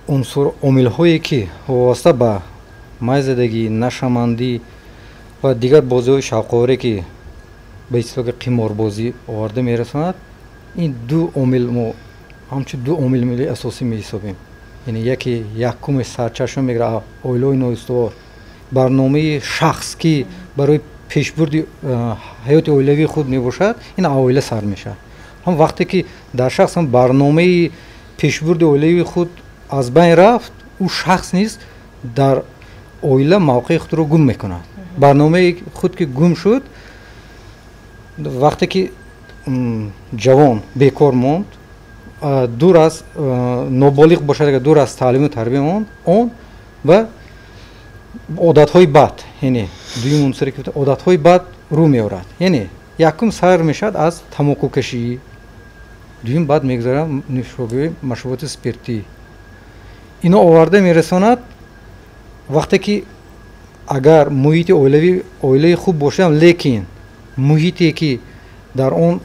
عنصر عامل‌هایی که واسطه به مایزدگی، نشامندی و دیگر بازی‌های شاق‌آوری که به اصطلاح قماربازی آورده می‌رساند، این دو عامل ما همچون دو عامل ملی اساسی می‌حسابیم. یعنی یکی یکم سرچشمه می‌گیره اویلای نوستوار برنامه شخص که برای پیشبرد حیات اویلوی خود میباشد، این اویله سر میشه. هم وقتی که در شخص هم برنامه پیشبرد اویلوی خود از بین رفت، او شخص نیست در اویله موقع خود رو گم میکنه. برنامه خود که گم شد، وقتی که جوان بیکار موند، دور از نابالغ باشد که دور از تعلیم و تربیت موند، اون و عادت‌های بد، یعنی دوی عنصری که عادت‌های بد رو می‌آورد. یعنی یکم سر میشد از تماکو کشی، دویم بعد میگذاره نوشابه مشروبات اسپریتی. اینو آورده میرساند وقتی که اگر محیط اویله خوب باشه، لیکن محیطی که در اون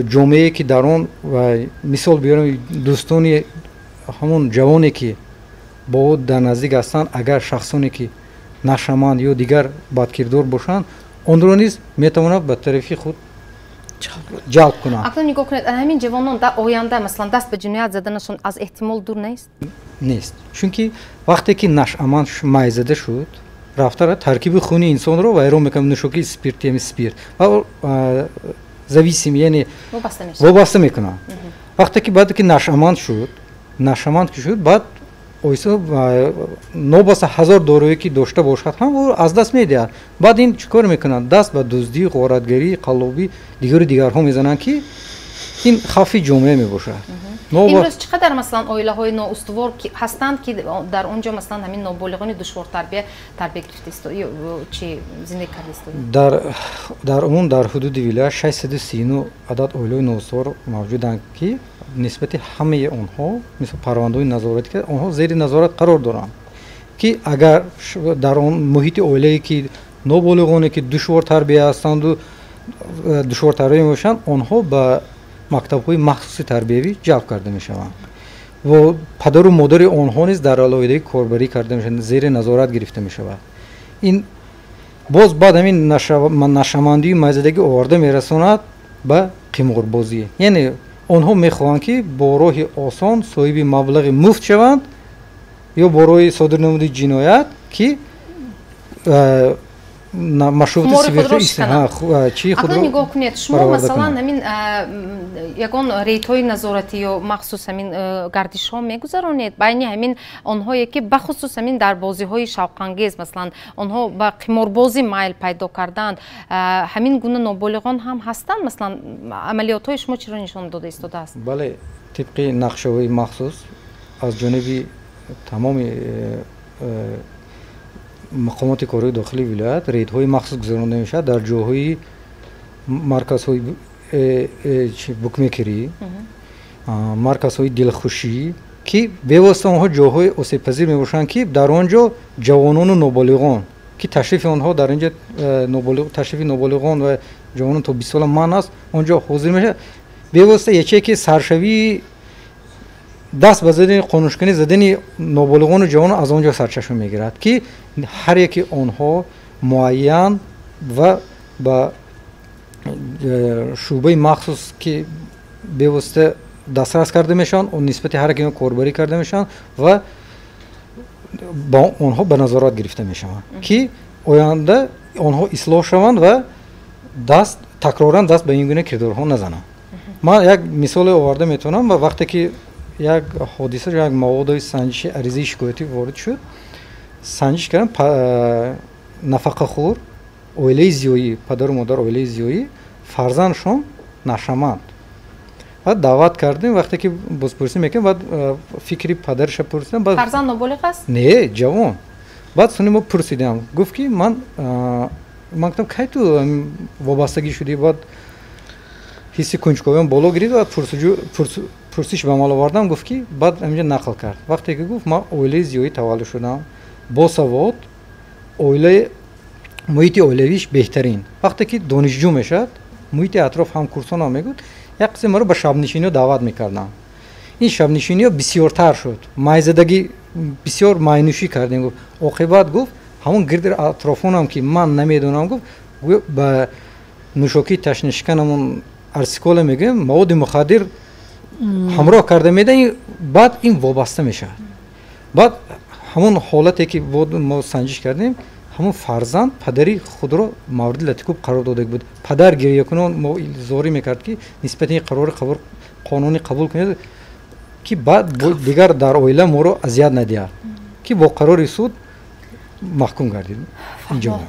جامعه که در اون و مثال بیارم دوستانی همون جوانی که با او در نزدیک هستند، اگر شخصانی که نشامند یا دیگر بدکردار باشند، اون رو نیز میتواند به طرفی خود جلب کنند. اکنون نگاه کنید، همین جوانان در آینده مثلا دست به جنایت زدنشون از احتمال دور نیست؟ نیست، چون که وقتی که نشامند مایزده شد، رفته ترکیب خونی انسان رو ویران میکنه، نوشابه اسپریتی اسپرت و زویسیم، یعنی وابسته میکنه. وقتی که بعد که نشامند شد بعد oysa نوبسته هزار دارویی که داشته باشد هم او از دست میدهد. بعد این چیکار میکنند؟ دست به دزدی، غارتگری، قلابی دیگر ها میزنند که این خافی جامعه میباشد. امروز چقدر مثلا اویله های نااستوار هستند که در اونجا مثلا همین نابالغان دشوار تربیت گرفته است یا چی زندگی کرده است؟ در عموم در حدود ولایت 639 عدد اویله نااستوار موجودند که نسبت همه آنها مثل پرونده نظارتی که آنها زیر نظارت قرار دارند که اگر در آن محیط اویله‌ای که نابالغانی که دشوار تربیت هستند و دشوار تربیت میشن، آنها به مکتب‌های مخصوص تربیوی جلب کرده میشوند و پدر و مادر آنها نیز در علایده کاربری کرده میشن، زیر نظارت گرفته میشود. این باز بعد همین نشامندی مایزدگی آورده میرساند به قماربازی. یعنی آنها میخواهند که با راه آسان صاحب مبلغ مفت شوند یا با راه صادر نموده جنایت که مشروبات اسپریتی اکنون نگاه کنید، شما مثلا همین یگان ریت‌های نظارتی یا مخصوص همین گردش ها میگذرانید بین همین آنهایی که بخصوص همین در بازی‌های شوق‌انگیز مثلا آنها با قماربازی میل پیدا کردند، همین گونه نابالغان هم هستند؟ مثلا عملیات‌های شما چرا نشان داده است؟ بله، طبق نقشه‌های مخصوص از جانب تمام مقامات کاری داخلی ولایت ریدهای مخصوص گذرانده میشد در جاهای مرکزهای بوکمیکری، مرکزهای دلخوشی که به واسطه آنها جاهای آسیب پذیر میباشند که در آنجا جوانان و نابالغان که تشریف آنها در اینجا تشریف نابالغان و جوانان تا 20 سال من است آنجا حاضر میشه. به واسطه یکی که سرشوی دست به زدن قانونشکنی زدن نابالغان و جوانان از آنجا سرچشمه میگیرد که هر یکی آنها معین و با شعبه مخصوص که به واسطه دسترس کرده میشن و نسبت هر یکی کاربری کرده میشن و با آنها به نظارت گرفته میشن که آینده آنها اصلاح شوند و تکرارا دست به این گونه کردارها نزنند. من یک مثال آورده میتونم. و وقتی که یک حادثه یک مواد سنجش عریضه شکایتی وارد شد، سنجش کردن نفقه خور اویله زیایی، پدر و مادر اویله زیایی، فرزندشون نشامند و دعوت کردیم. وقتی که بازپرسی میکنیم بعد فکری پدرش پرسیدم، بعد فرزند نابالغ است؟ نه، جوان. بعد سونی ما پرسیدم، گفت که من گفتم کی تو وابستگی شدی؟ بعد حس کنجکاویم بالا گرفت و پرسش به عمل آوردم. گفت که بعد همینجا نقل کرد وقتی که گفت من اویله زیایی تولد شدم، با سواد، اویله محیط اویلویش بهترین. وقتی که دانشجو میشد محیط اطراف هم کورسان ها میگود یک قسم ما رو به شب نشینی دعوت میکردن. این شب نشینی ها بسیارتر شد، مایزدگی بسیار ماینوشی کردیم. گفت عاقبت گفت همون گرد اطرافونم که من نمیدونم گفت با نوشاکی تشنشکنمون ارسیکول میگه مواد مخدر همراه کرده میده، بعد این وابسته میشه. بعد همون حالتی که ما سنجش کردیم، همون فرزند پدری خود را مورد لطیکوب قرار داده بود. پدر گریه کنان ما زوری میکرد که نسبت این قرار قانونی قبول کنید که بعد دیگر در اویله ما رو اذیت ندید، که با قرار سود محکوم گردید اینجا.